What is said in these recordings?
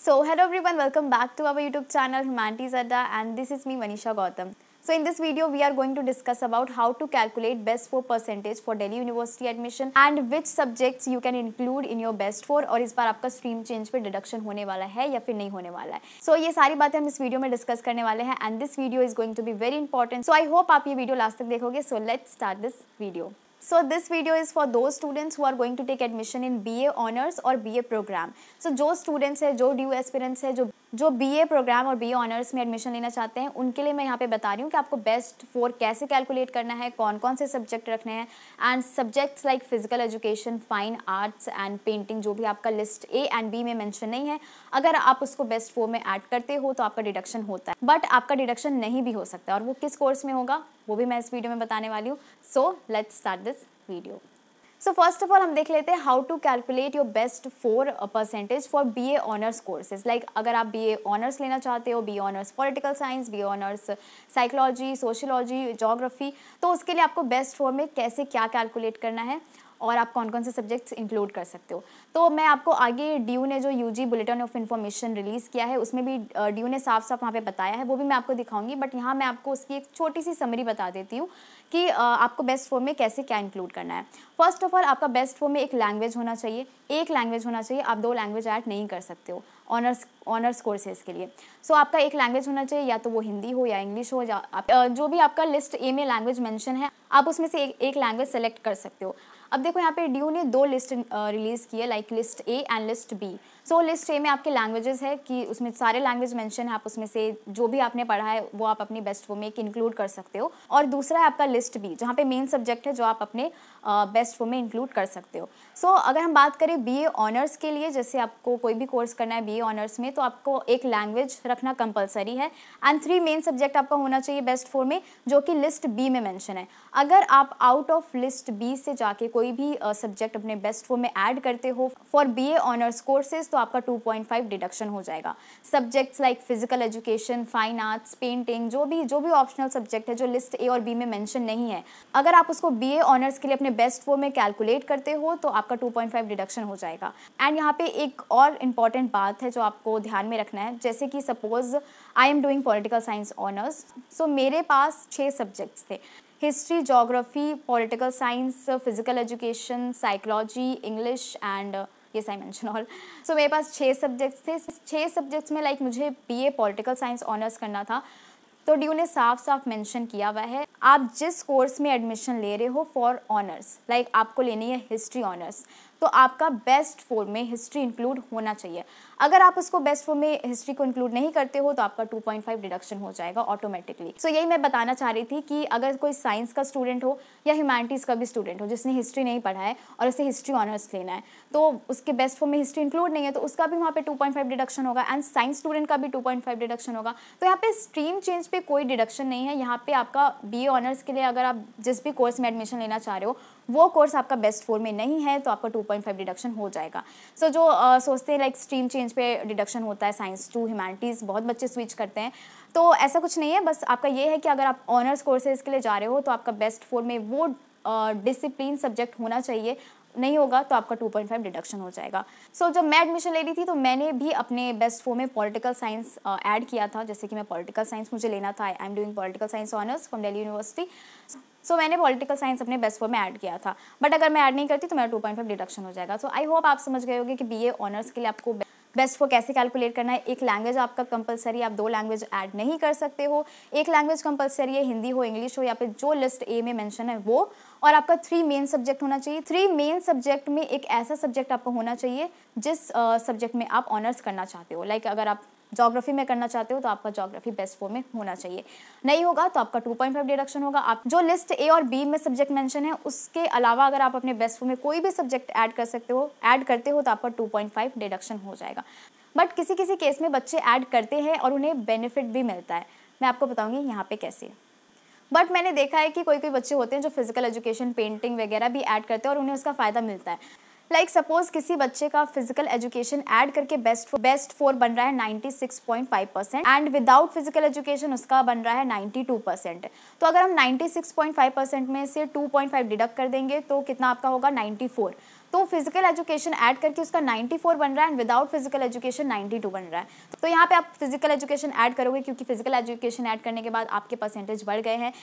So hello everyone, welcome back to our YouTube channel Humanities Adda, and this is me Manisha Gautam. So in this video we are going to discuss about how to calculate best 4 percentage for Delhi University admission and which subjects you can include in your best 4 और इस बार आपका stream change पे deduction होने वाला है या फिर नहीं होने वाला है. So ये सारी बातें हम इस वीडियो में डिस्कस करने वाले हैं and this video is going to be very important. So I hope आप ये वीडियो लास्ट तक देखोगे. So let's start this video. So this video is for those students who are going to take admission in BA Honors और BA Program. So जो students है, जो due aspirants है, जो BA प्रोग्राम और BA honours में admission लेना चाहते हैं, उनके लिए मैं यहाँ पे बता रही हूँ कि आपको बेस्ट 4 कैसे कैलकुलेट करना है, कौन कौन से सब्जेक्ट रखने हैं and subjects like physical education, fine arts and painting, जो भी आपका लिस्ट A एंड B में मेंशन नहीं है, अगर आप उसको बेस्ट 4 में ऐड करते हो तो आपका डिडक्शन होता है, बट आपका डिडक्शन नहीं भी हो सकता और वो किस कोर्स में होगा वो भी मैं इस वीडियो में बताने वाली हूँ. So let's start this video. So first of all हम देख लेते हैं how to calculate your best 4 percentage for BA honours courses. Like अगर आप BA ऑनर्स लेना चाहते हो, BA honours political science, BA honours psychology, sociology, geography, तो उसके लिए आपको बेस्ट 4 में कैसे क्या कैलकुलेट करना है और आप कौन कौन से सब्जेक्ट्स इंक्लूड कर सकते हो. तो मैं आपको आगे ड्यू ने जो UG bulletin of information release किया है उसमें भी ड्यू ने साफ साफ वहाँ पे बताया है, वो भी मैं आपको दिखाऊंगी, बट यहाँ मैं आपको उसकी एक छोटी सी समरी बता देती हूँ कि आपको बेस्ट 4 में कैसे क्या इंक्लूड करना है. फर्स्ट ऑफ ऑल आपका बेस्ट 4 में एक लैंग्वेज होना चाहिए, आप 2 लैंग्वेज ऐड नहीं कर सकते हो ऑनर्स कोर्सेज के लिए. सो आपका एक लैंग्वेज होना चाहिए, या तो वो हिंदी हो या इंग्लिश हो, या जो भी आपका लिस्ट A में लैंग्वेज मेंशन है आप उसमें से एक लैंग्वेज सेलेक्ट कर सकते हो. अब देखो यहाँ पे ड्यू ने 2 लिस्ट रिलीज़ की है, like list A and list B. So list A में आपके लैंग्वेजेस है कि उसमें सारे लैंग्वेज मेंशन है, आप उसमें से जो भी आपने पढ़ा है वो आप अपनी बेस्ट 4 में एक इंक्लूड कर सकते हो. और दूसरा है आपका लिस्ट B, जहाँ पे मेन सब्जेक्ट है जो आप अपने बेस्ट 4 में इंक्लूड कर सकते हो. सो अगर हम बात करें BA ऑनर्स के लिए, जैसे आपको कोई भी कोर्स करना है BA ऑनर्स में, तो आपको एक लैंग्वेज रखना कंपलसरी है एंड 3 मेन सब्जेक्ट आपका होना चाहिए बेस्ट 4 में, जो कि लिस्ट B में मेंशन है. अगर आप आउट ऑफ लिस्ट B से जाके कोई भी सब्जेक्ट अपने बेस्ट 4 में ऐड करते हो फॉर BA ऑनर्स कोर्सेज तो आपका 2.5 डिडक्शन हो जाएगा. Subjects like physical education, fine arts, painting, जो भी ऑप्शनल सब्जेक्ट है जो लिस्ट A और B में मेंशन नहीं है, अगर आप उसको BA ऑनर्स के लिए अपने बेस्ट 4 में कैलकुलेट करते हो तो आपका 2.5 डिडक्शन हो जाएगा. एंड यहाँ पे एक और इम्पॉर्टेंट बात है जो आपको ध्यान में रखना है. जैसे कि suppose I am doing political science honours, so मेरे पास 6 सब्जेक्ट्स थे, history, geography, political science, physical education, psychology, English and yes I mention all. So मेरे पास 6 सब्जेक्ट्स थे. 6 सब्जेक्ट्स में लाइक मुझे BA पॉलिटिकल साइंस ऑनर्स करना था, तो ड्यू ने साफ साफ मेंशन किया हुआ है आप जिस कोर्स में एडमिशन ले रहे हो फॉर ऑनर्स, लाइक आपको लेनी है हिस्ट्री ऑनर्स, तो आपका बेस्ट 4 में हिस्ट्री इंक्लूड होना चाहिए. अगर आप उसको बेस्ट 4 में हिस्ट्री को इंक्लूड नहीं करते हो तो आपका 2.5 डिडक्शन हो जाएगा ऑटोमेटिकली. सो यही मैं बताना चाह रही थी कि अगर कोई साइंस का स्टूडेंट हो या ह्यूमैनिटीज़ का भी स्टूडेंट हो जिसने हिस्ट्री नहीं पढ़ा है और उसे हिस्ट्री ऑनर्स लेना है, तो उसके बेस्ट 4 में हिस्ट्री इंक्लूड नहीं है, तो उसका भी वहाँ पे 2.5 डिडक्शन होगा एंड साइंस स्टूडेंट का भी 2.5 डिडक्शन होगा. तो यहाँ पे स्ट्रीम चेंज पे कोई डिडक्शन नहीं है. यहाँ पे आपका BA ऑनर्स के लिए अगर आप जिस भी कोर्स में एडमिशन लेना चाह रहे हो वो कोर्स आपका बेस्ट 4 में नहीं है तो आपका 2.5 डिडक्शन हो जाएगा. सो जो सोचते हैं लाइक स्ट्रीम चेंज पे डिडक्शन होता है साइंस टू ह्यूमैनिटीज़, बहुत बच्चे स्विच करते हैं, तो ऐसा कुछ नहीं है. बस आपका ये है कि अगर आप ऑनर्स कोर्सेज के लिए जा रहे हो तो आपका बेस्ट 4 में वो डिसिप्लिन सब्जेक्ट होना चाहिए, नहीं होगा तो आपका 2.5 डिडक्शन हो जाएगा. सो जब मैं एडमिशन ले रही थी तो मैंने भी अपने बेस्ट 4 में पॉलिटिकल साइंस ऐड किया था. जैसे कि मैं पॉलिटिकल साइंस मुझे लेना था, I am doing political science honours from Delhi university. So मैंने पॉलिटिकल साइंस अपने बेस्ट 4 में ऐड किया था, बट अगर मैं ऐड नहीं करती तो मेरा 2.5 डिडक्शन हो जाएगा. सो आई होप आप समझ गए होंगे कि BA ऑनर्स के लिए आपको बेस्ट 4 कैसे कैलकुलेट करना है. एक लैंग्वेज आपका कंपलसरी, आप 2 लैंग्वेज ऐड नहीं कर सकते हो. एक लैंग्वेज कंपलसरी है, हिंदी हो, इंग्लिश हो, या फिर जो लिस्ट A में मेंशन है वो. और आपका 3 मेन सब्जेक्ट होना चाहिए. 3 मेन सब्जेक्ट में एक ऐसा सब्जेक्ट आपको होना चाहिए जिस सब्जेक्ट में आप ऑनर्स करना चाहते हो. लाइक अगर आप ज्योग्राफी में करना चाहते हो तो आपका ज्योग्राफी बेस्ट 4 में होना चाहिए. नहीं होगा तो आपका 2.5 डिडक्शन होगा. आप जो लिस्ट A और B में सब्जेक्ट मेंशन है उसके अलावा अगर आप अपने बेस्ट 4 में कोई भी सब्जेक्ट ऐड करते हो तो आपका 2.5 डिडक्शन हो जाएगा. बट किसी किसी केस में बच्चे ऐड करते हैं और उन्हें बेनिफिट भी मिलता है. मैं आपको बताऊंगी यहाँ पे कैसे. बट मैंने देखा है कि कोई बच्चे होते हैं जो फिजिकल एजुकेशन, पेंटिंग वगैरह भी ऐड करते हैं और उन्हें उसका फ़ायदा मिलता है. लाइक सपोज किसी बच्चे का फिजिकल एजुकेशन ऐड करके बेस्ट 4 बन रहा है 96.5% एंड विदाउट फिजिकल एजुकेशन उसका बन रहा है 92%. तो अगर हम 96.5% में से 2.5 डिडक्ट कर देंगे तो कितना आपका होगा 94. तो फिजिकल एजुकेशन ऐड करके उसका 94 बन रहा है एंड विदाउट फिजिकल एजुकेशन 92 बन रहा है। तो यहाँ पे आप फिजिकल एजुकेशन ऐड करोगे क्योंकि फिजिकल एजुकेशन ऐड करने के बाद आपके परसेंटेज बढ़ गए हैं।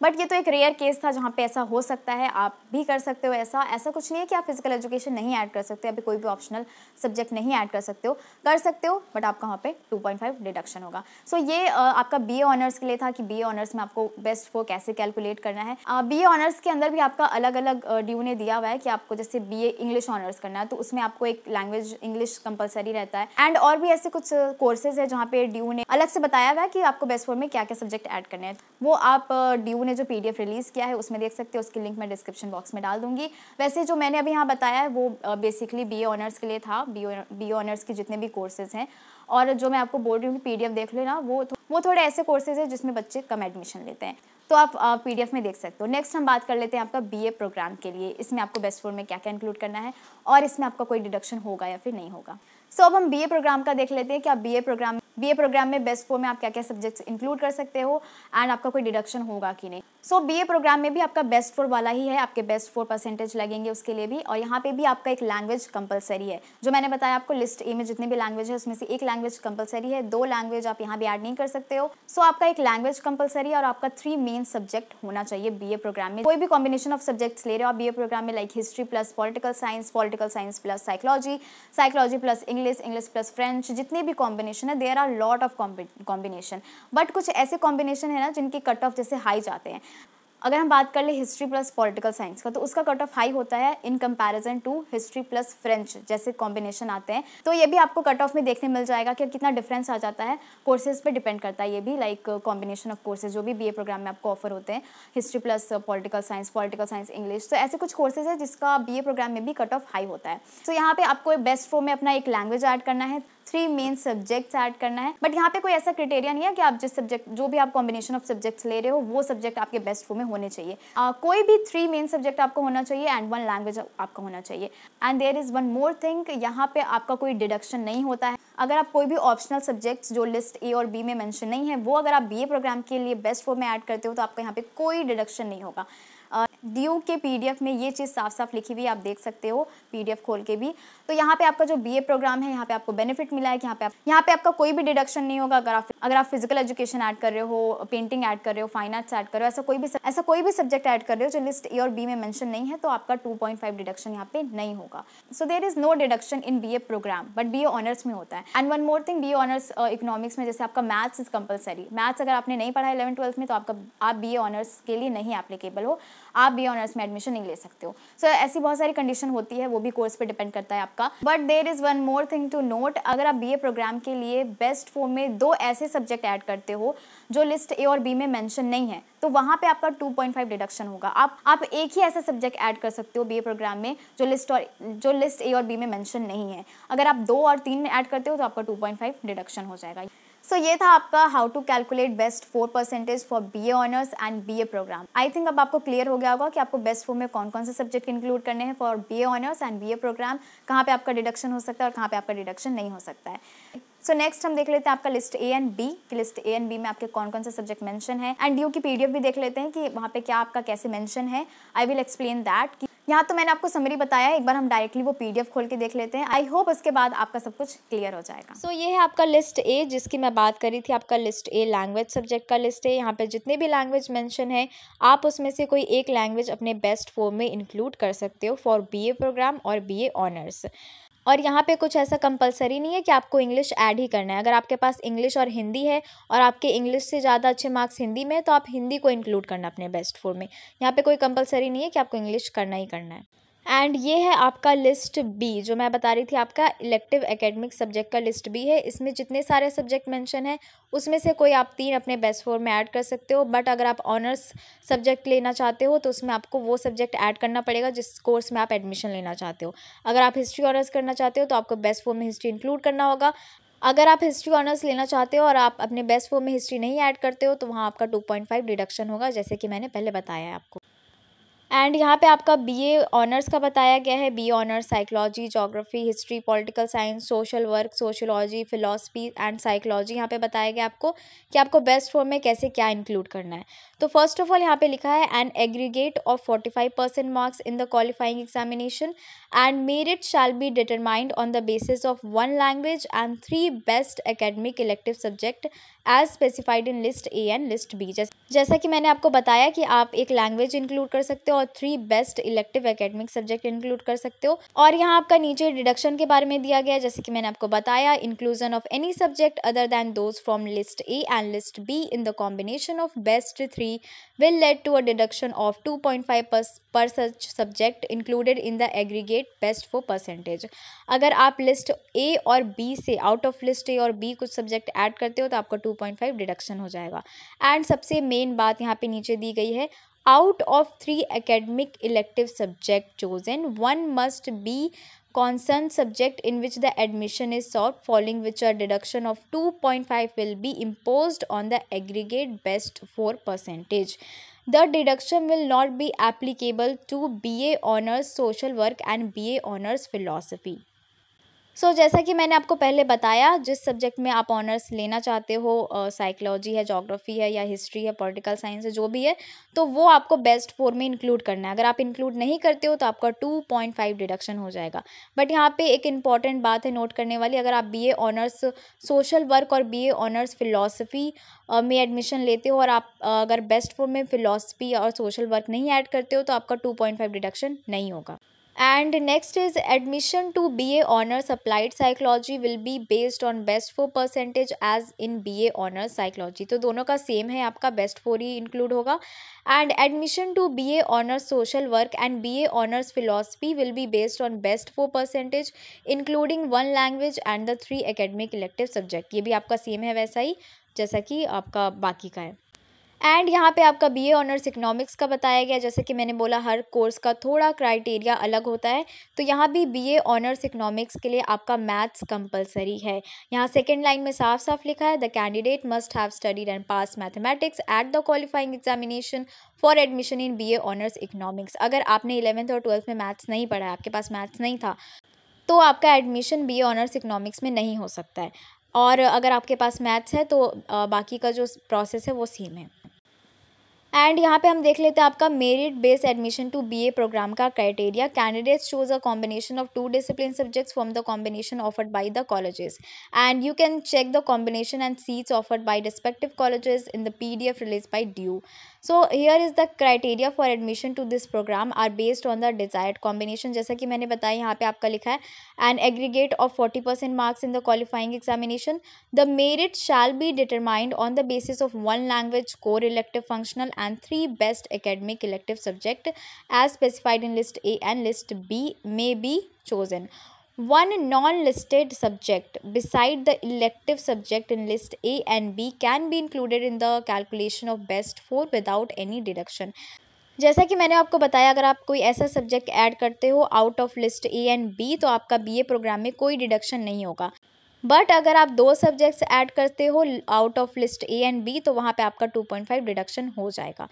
बट ये तो एक रेयर केस था जहाँ पे ऐसा हो सकता है, आप भी कर सकते हो ऐसा कुछ नहीं है कि आप फिजिकल एजुकेशन नहीं ऐड कर सकते, अभी कोई भी ऑप्शनल सब्जेक्ट नहीं ऐड कर सकते हो, कर सकते हो बट आपका वहाँ पे 2.5 डिडक्शन होगा। सो ये आपका बीए ऑनर्स के लिए था कि बीए ऑनर्स में आपको बेस्ट 4 कैसे कैलकुलेट करना है। बीए ऑनर्स के अंदर भी आपका अलग अलग ड्यू ने दिया हुआ है कि आपको जैसे बीए इंग्लिश ऑनर्स करना है तो उसमें आपको एक लैंग्वेज इंग्लिश कंपलसरी रहता है एंड और भी ऐसे कुछ कोर्सेज है जहाँ पे ड्यू ने अलग से बताया हुआ है कि आपको बेस्ट 4 में क्या क्या सब्जेक्ट ऐड करने हैं। वो आप ड्यू ने जो पीडीएफ रिलीज किया है उसमें देख सकते हो, उसकी लिंक मैं डिस्क्रिप्शन बॉक्स में डाल दूंगी। वैसे जो मैंने अभी यहाँ बताया है वो बेसिकली बीए ऑनर्स के लिए था, बीए ऑनर्स के जितने भी कोर्सेज हैं, और जो मैं आपको बोल रही हूँ कि पीडीएफ देख लेना, वो थोड़े ऐसे कोर्सेज हैं जिसमें बच्चे कम एडमिशन लेते हैं, तो आप पीडीएफ में देख सकते हो। नेक्स्ट हम बात कर लेते हैं आपका बीए प्रोग्राम के लिए, इसमें आपको बेस्ट 4 में क्या क्या इंक्लूड करना है और इसमें आपका कोई डिडक्शन होगा या फिर नहीं होगा। सो अब हम बीए प्रोग्राम का देख लेते हैं कि आप बीए प्रोग्राम में बेस्ट 4 में आप क्या क्या सब्जेक्ट्स इंक्लूड कर सकते हो एंड आपका कोई डिडक्शन होगा कि नहीं। सो बीए प्रोग्राम में भी आपका बेस्ट 4 वाला ही है, आपके बेस्ट 4 परसेंटेज लगेंगे उसके लिए भी, और यहाँ पे भी आपका एक लैंग्वेज कंपलसरी है। जो मैंने बताया आपको लिस्ट ए में जितने भी लैंग्वेज है उसमें से एक लैंग्वेज कंपलसरी है, 2 लैंग्वेज आप यहाँ भी ऐड नहीं कर सकते हो। सो आपका एक लैंग्वेज कंपलसरी और आपका 3 मेन सब्जेक्ट होना चाहिए बीए प्रोग्राम में। कोई भी कॉम्बिनेशन ऑफ सब्जेक्ट्स ले रहे हो आप बीए प्रोग्राम में, like history plus political science plus psychology plus English plus French, जितने भी कॉम्बिनेशन है, there are lot of combination, but कुछ ऐसे कॉम्बिनेशन है ना जिनके कट ऑफ जैसे हाई जाते हैं। अगर हम बात कर ले हिस्ट्री प्लस पॉलिटिकल साइंस का तो उसका कट ऑफ हाई होता है in comparison to history plus French जैसे कॉम्बिनेशन आते हैं। तो ये भी आपको कट ऑफ में देखने मिल जाएगा कि कितना डिफरेंस आ जाता है, कोर्सेज पे डिपेंड करता है ये भी, लाइक कॉम्बिनेशन ऑफ कोर्सेज जो भी बीए प्रोग्राम में आपको ऑफर होते हैं, history plus political science English, तो ऐसे कुछ कोर्सेज है जिसका बीए प्रोग्राम में भी कट ऑफ हाई होता है। तो यहाँ पे आपको बेस्ट 4 में अपना एक लैंग्वेज ऐड करना है, 3 मेन सब्जेक्ट्स ऐड करना है, बट यहाँ पे कोई ऐसा क्राइटेरिया नहीं है कि आप जिस सब्जेक्ट जो भी आप कॉम्बिनेशन ऑफ सब्जेक्ट्स ले रहे हो वो सब्जेक्ट आपके बेस्ट 4 में होने चाहिए। कोई भी 3 मेन सब्जेक्ट आपको होना चाहिए एंड 1 लैंग्वेज आपका होना चाहिए। And there is one more thing, यहाँ पे आपका कोई डिडक्शन नहीं होता है। अगर आप कोई भी ऑप्शनल सब्जेक्ट्स जो लिस्ट ए और बी में मेंशन नहीं है वो अगर आप बीए प्रोग्राम के लिए बेस्ट 4 में ऐड करते हो तो आपका यहाँ पे कोई डिडक्शन नहीं होगा। ड्यू के पीडीएफ में ये चीज़ साफ साफ लिखी हुई है, आप देख सकते हो पीडीएफ खोल के भी। तो यहाँ पे आपका जो बीए प्रोग्राम है यहाँ पे आपको बेनिफिट मिला है कि यहाँ पे आपका कोई भी डिडक्शन नहीं होगा। अगर आप फिजिकल एजुकेशन ऐड कर रहे हो, पेंटिंग ऐड कर रहे हो, फाइन आर्ट्स ऐड कर रहे हो, ऐसा कोई भी सब्जेक्ट ऐड कर रहे हो जो लिस्ट ए और बी में मेंशन नहीं है तो आपका 2.5 डिडक्शन यहाँ पे नहीं होगा। So there is no deduction in BA program, but BA honours में होता है। And one more thing, BA honours economics में जैसे आपका मैथ्स इज कंपलसरी, मैथ्स अगर आपने नहीं पढ़ा 11th-12th में तो आप बीए ऑनर्स के लिए नहीं एप्लीकेबल हो, आप बीए ऑनर्स में एडमिशन नहीं ले सकते हो। सो ऐसी बहुत सारी कंडीशन होती है, वो भी कोर्स पे डिपेंड करता है आपका। But there is one more thing to note, अगर आप बीए प्रोग्राम के लिए बेस्ट 4 में 2 ऐसे सब्जेक्ट ऐड करते हो जो लिस्ट ए और बी में मेंशन नहीं है तो वहाँ पे आपका 2.5 डिडक्शन होगा। आप एक ही ऐसा सब्जेक्ट ऐड कर सकते हो बीए प्रोग्राम में जो लिस्ट ए और बी में मेंशन नहीं है। अगर आप 2 और 3 में ऐड करते हो तो आपका 2.5 डिडक्शन हो जाएगा। सो ये था आपका how to calculate best 4 percentage for BA honours and BA program. I think अब आपको क्लियर हो गया होगा कि आपको बेस्ट 4 में कौन कौन से सब्जेक्ट इंक्लूड करने हैं for BA honours and BA program, कहाँ पे आपका डिडक्शन हो सकता है और कहाँ पे आपका डिडक्शन नहीं हो सकता है। सो नेक्स्ट हम देख लेते हैं आपका list A and B, list A and B में आपके कौन कौन से सब्जेक्ट मेंशन है, एंड ड्यू की पीडीएफ भी देख लेते हैं कि वहाँ पे क्या आपका कैसे मेंशन है। I will explain that. यहाँ तो मैंने आपको समरी बताया है, एक बार हम डायरेक्टली वो पीडीएफ खोल के देख लेते हैं। आई होप उसके बाद आपका सब कुछ क्लियर हो जाएगा। सो ये है आपका लिस्ट ए जिसकी मैं बात करी थी, आपका लिस्ट ए लैंग्वेज सब्जेक्ट का लिस्ट है। यहाँ पे जितने भी लैंग्वेज मेंशन है आप उसमें से कोई एक लैंग्वेज अपने बेस्ट 4 में इंक्लूड कर सकते हो फॉर बीए प्रोग्राम और बीए ऑनर्स। और यहाँ पे कुछ ऐसा कंपलसरी नहीं है कि आपको इंग्लिश ऐड ही करना है। अगर आपके पास इंग्लिश और हिंदी है और आपके इंग्लिश से ज़्यादा अच्छे मार्क्स हिंदी में तो आप हिंदी को इंक्लूड करना अपने बेस्ट 4 में। यहाँ पे कोई कंपलसरी नहीं है कि आपको इंग्लिश करना ही करना है। एंड ये है आपका लिस्ट बी जो मैं बता रही थी, आपका इलेक्टिव एकेडमिक सब्जेक्ट का लिस्ट बी है। इसमें जितने सारे सब्जेक्ट मेंशन है उसमें से कोई आप 3 अपने बेस्ट 4 में ऐड कर सकते हो। बट अगर आप ऑनर्स सब्जेक्ट लेना चाहते हो तो उसमें आपको वो सब्जेक्ट ऐड करना पड़ेगा जिस कोर्स में आप एडमिशन लेना चाहते हो। अगर आप हिस्ट्री ऑनर्स करना चाहते हो तो आपको बेस्ट 4 में हिस्ट्री इंक्लूड करना होगा। अगर आप हिस्ट्री ऑनर्स लेना चाहते हो और आप अपने बेस्ट 4 में हिस्ट्री नहीं ऐड करते हो तो वहाँ आपका 2.5 डिडक्शन होगा, जैसे कि मैंने पहले बताया है आपको। एंड यहाँ पे आपका बीए ऑनर्स का बताया गया है। BA honours psychology, geography, history, political science, social work, sociology, philosophy and psychology यहाँ पे बताया गया आपको कि आपको बेस्ट फॉर्म में कैसे क्या इंक्लूड करना है। तो फर्स्ट ऑफ ऑल यहाँ पे लिखा है an aggregate of 45% marks in the qualifying examination and merit shall be determined on the basis of 1 language and 3 best academic elective subject as specified in list A and list B. जैसा कि मैंने आपको बताया कि आप एक language include कर सकते हो और 3 best elective academic subject include कर सकते हो। और यहाँ आपका नीचे डिडक्शन के बारे में दिया गया है, जैसे कि मैंने आपको बताया, inclusion of any subject other than those from list A and list be in the combination of best 3 will lead to a deduction of 2.5 per such subject included in the aggregate best for percentage। अगर आप list A और B से, out of list ए और B कुछ subject add करते हो तो आपका 2.5 डिडक्शन हो जाएगा। एंड सबसे मेन बात यहाँ पे नीचे दी गई है, out of 3 academic elective subject chosen, one must be concerned subject in which the admission is sought, following which a deduction of 2.5 will be imposed on the aggregate best 4 percentage. The deduction will not be applicable to BA Honours Social Work and BA Honours Philosophy। जैसा कि मैंने आपको पहले बताया, जिस subject में आप honours लेना चाहते हो, साइकोलॉजी है, ज्योग्राफी है या हिस्ट्री है, पॉलिटिकल साइंस है, जो भी है, तो वो आपको बेस्ट 4 में इंक्लूड करना है। अगर आप इंक्लूड नहीं करते हो तो आपका 2.5 डिडक्शन हो जाएगा। बट यहाँ पे एक इम्पॉर्टेंट बात है नोट करने वाली, अगर आप बीए ऑनर्स सोशल वर्क और बीए ऑनर्स फिलॉसफी में एडमिशन लेते हो और आप अगर बेस्ट 4 में फिलॉसफी और सोशल वर्क नहीं ऐड करते हो तो आपका 2.5 डिडक्शन नहीं होगा। And next is admission to BA Honours Applied Psychology will be based on best 4 percentage as in BA Honours Psychology। तो दोनों का सेम है, आपका बेस्ट 4 ही इंक्लूड होगा। And admission to BA Honours Social Work and BA Honours Philosophy will be based on best 4 percentage including 1 language and the 3 academic elective subject। ये भी आपका same है वैसा ही जैसा कि आपका बाकी का है। एंड यहाँ पे आपका बीए ऑनर्स इकोनॉमिक्स का बताया गया, जैसे कि मैंने बोला हर कोर्स का थोड़ा क्राइटेरिया अलग होता है, तो यहाँ भी बीए ऑनर्स इकोनॉमिक्स के लिए आपका मैथ्स कंपलसरी है। यहाँ सेकंड लाइन में साफ साफ लिखा है, the candidate must have studied and pass mathematics at the qualifying examination for admission in BA honours economics. अगर आपने 11th और 12th में मैथ्स नहीं पढ़ा है, आपके पास मैथ्स नहीं था, तो आपका एडमिशन बीए ऑनर्स इकोनॉमिक्स में नहीं हो सकता है। और अगर आपके पास मैथ्स है तो बाकी का जो प्रोसेस है वो सेम है। एंड यहाँ पे हम देख लेते हैं आपका merit based admission to BA program का criteria. Candidates choose a combination of 2 discipline subjects from the combination offered by the colleges and you can check the combination and seats offered by respective colleges in the PDF release by DU. So here is the criteria for admission to this program are based on the desired combination. जैसा कि मैंने बताया, यहाँ पे आपका लिखा है an aggregate of 40% marks in the qualifying examination, the merit shall be determined on the basis of 1 language core elective functional and 3 best academic elective subject as specified in list A and list B may be chosen. One non-listed subject beside the elective subject in list A and B can be included in the calculation of best 4 without any deduction। जैसा कि मैंने आपको बताया, अगर आप कोई ऐसा subject add करते हो out of list A and B तो आपका बीए प्रोग्राम में कोई डिडक्शन नहीं होगा। बट अगर आप 2 सब्जेक्ट्स ऐड करते हो out of list A and B तो वहाँ पे आपका 2.5 डिडक्शन हो जाएगा।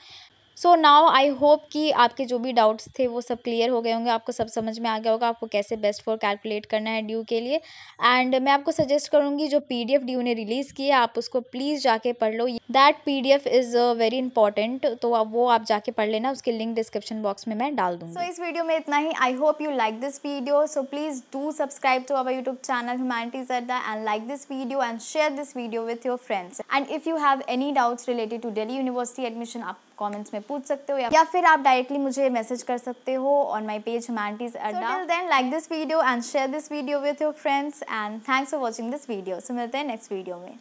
सो नाउ आई होप कि आपके जो भी डाउट्स थे वो सब क्लियर हो गए होंगे, आपको सब समझ में आ गया होगा आपको कैसे बेस्ट 4 कैलकुलेट करना है ड्यू के लिए। एंड मैं आपको सजेस्ट करूँगी जो PDF ड्यू ने रिलीज़ की है आप उसको प्लीज़ जाके पढ़ लो। That PDF is very important, तो वो आप जाके पढ़ लेना, उसकी लिंक डिस्क्रिप्शन बॉक्स में मैं डाल दूँगी। सो इस वीडियो में इतना ही। I hope you like this video, so please do subscribe to our YouTube channel Humanities Adda and like this video and share this video with your friends. And if you have any doubts related to Delhi university admission आप comments में पूछ सकते हो या फिर आप directly मुझे message कर सकते हो on my page Humanities Adda. Till then like this video and share this video with your friends and thanks for watching this video. So मिलते हैं नेक्स्ट वीडियो में।